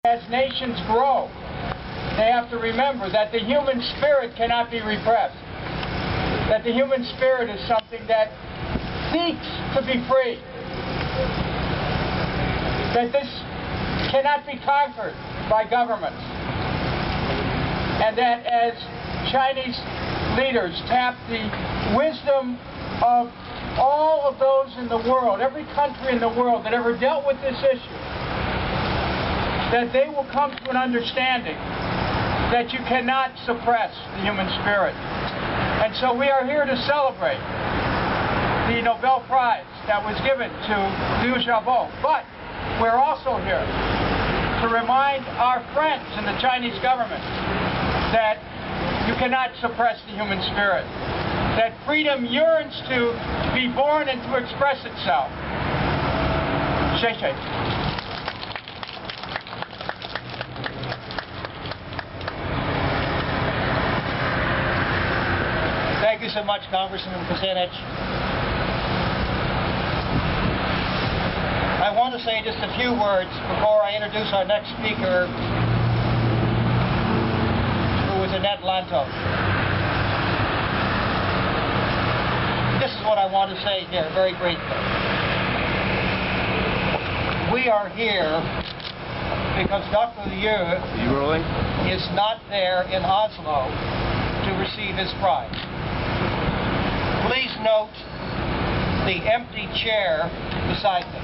As nations grow, they have to remember that the human spirit cannot be repressed. That the human spirit is something that seeks to be free. That this cannot be conquered by governments. And that as Chinese leaders tap the wisdom of all of those in the world, every country in the world that ever dealt with this issue, that they will come to an understanding that you cannot suppress the human spirit. And so we are here to celebrate the Nobel Prize that was given to Liu Xiaobo. But we're also here to remind our friends in the Chinese government that you cannot suppress the human spirit, that freedom yearns to be born and to express itself. 谢谢。Thank you so much, Congressman Kucinich. I want to say just a few words before I introduce our next speaker, who is Annette Lantos. This is what I want to say here, very briefly. We are here because Dr. Liu is not there in Oslo to receive his prize. Please note the empty chair beside me.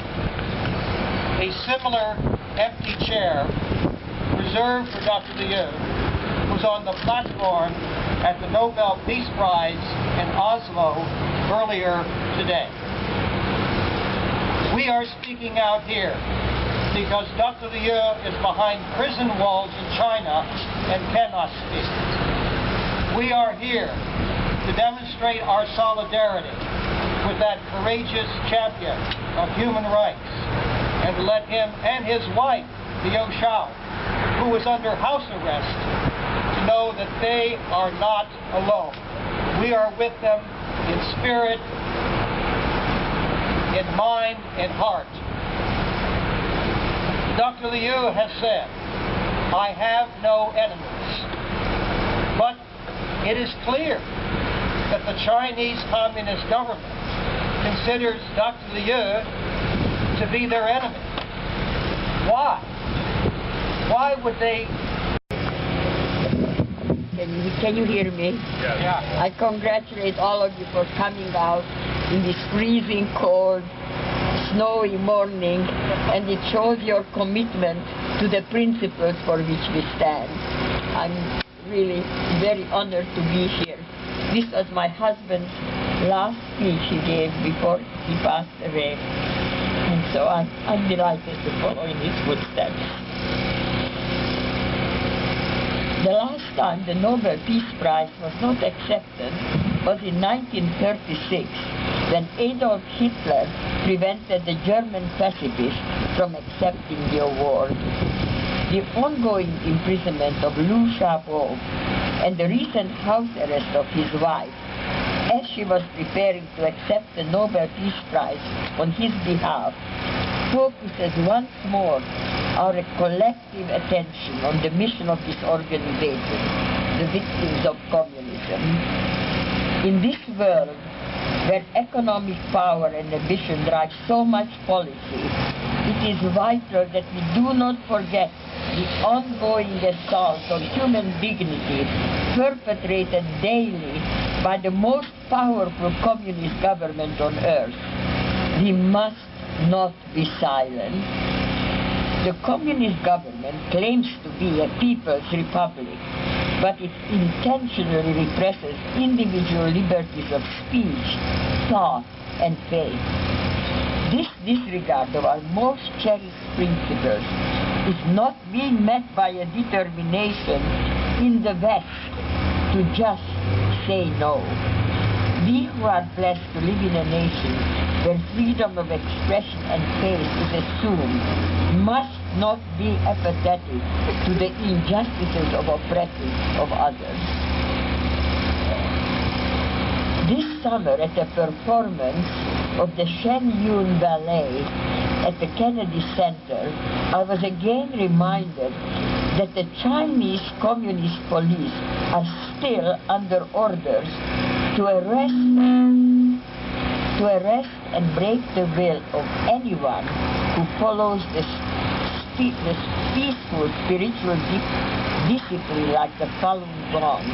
A similar empty chair reserved for Dr. Liu was on the platform at the Nobel Peace Prize in Oslo earlier today. We are speaking out here because Dr. Liu is behind prison walls in China and cannot speak. We are here to demonstrate our solidarity with that courageous champion of human rights, and to let him and his wife, Liu Xiao, who is under house arrest, to know that they are not alone. We are with them in spirit, in mind, in heart. Dr. Liu has said, "I have no enemies," but it is clear that the Chinese Communist government considers Dr. Liu to be their enemy. Why? Why would they? Can you hear me? Yeah. I congratulate all of you for coming out in this freezing cold, snowy morning, and it shows your commitment to the principles for which we stand. I'm really very honored to be here. This was my husband's last speech he gave before he passed away. And so I'm delighted to follow in his footsteps. The last time the Nobel Peace Prize was not accepted was in 1936, when Adolf Hitler prevented the German pacifists from accepting the award. The ongoing imprisonment of Liu Xiaobo and the recent house arrest of his wife, as she was preparing to accept the Nobel Peace Prize on his behalf, focuses once more our collective attention on the mission of this organization, the victims of communism. In this world, where economic power and ambition drive so much policy, it is vital that we do not forget the ongoing assault on human dignity perpetrated daily by the most powerful communist government on earth. We must not be silent. The communist government claims to be a people's republic, but it intentionally represses individual liberties of speech, thought, and faith. This disregard of our most cherished principles is not being met by a determination in the West to just say no. We who are blessed to live in a nation where freedom of expression and faith is assumed must not be apathetic to the injustices of oppression of others. This summer, at a performance of the Shenyun Ballet at the Kennedy Center, I was again reminded that the Chinese Communist police are still under orders to arrest and break the will of anyone who follows the peaceful spiritual discipline like the Falun Gong.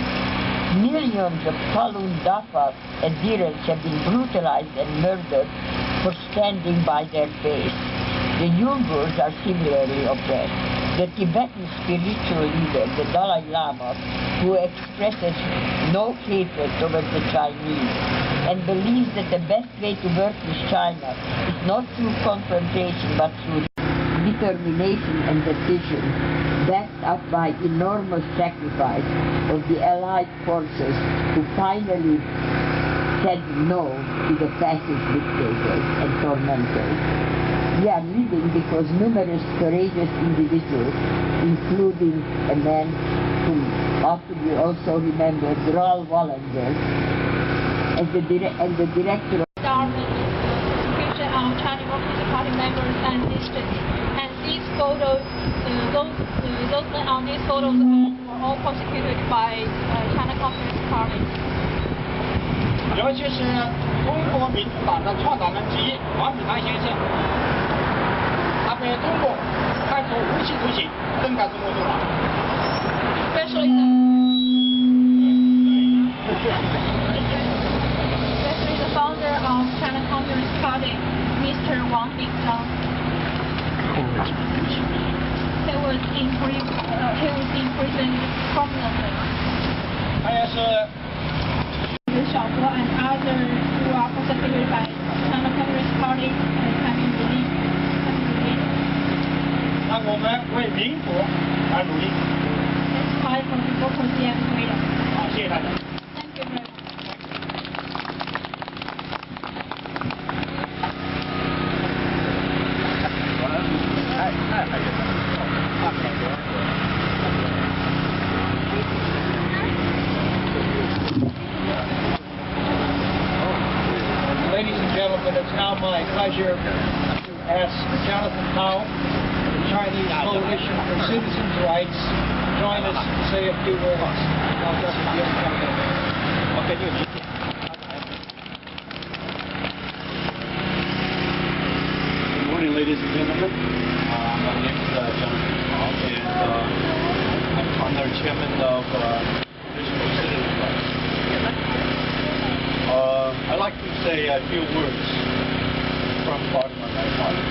Millions of Falun Dafa adherents have been brutalized and murdered for standing by their faith. The Uyghurs are similarly oppressed. The Tibetan spiritual leader, the Dalai Lama, who expresses no hatred towards the Chinese and believes that the best way to work with China is not through confrontation but through determination and decision, backed up by enormous sacrifice of the Allied forces who finally said no to the fascist dictators and tormentors. We are living because numerous courageous individuals, including a man whom often we also remember, Raoul Wallinger, and the director of feature on Chinese Communist Party members and districts. And these photos, those men on these photos were all prosecuted by China Communist Party. 尤其是中国民主党的创党人之一王炳南先生，他被中国判处无期徒刑，正在中国坐牢。Especially the founder of China Communist Party, Mr. Wang Bingzhang. He was in prison permanently. 他也是 Liu Xiaobo and others who are prosecuted by China Communist Party have been released. 让我们为民主而努力。Let's fight for democracy and freedom. 好，谢谢大家。Thank you very much. Ladies and gentlemen, it's now my pleasure to ask Jonathan Kham, the Chinese Coalition for Citizens' Rights, to join us to say a few words. Good morning, ladies and gentlemen. My name is Jonathan Kham, and I'm founder chairman of Coalition for Citizens' Rights. I'd like to say a few words from the bottom of my heart.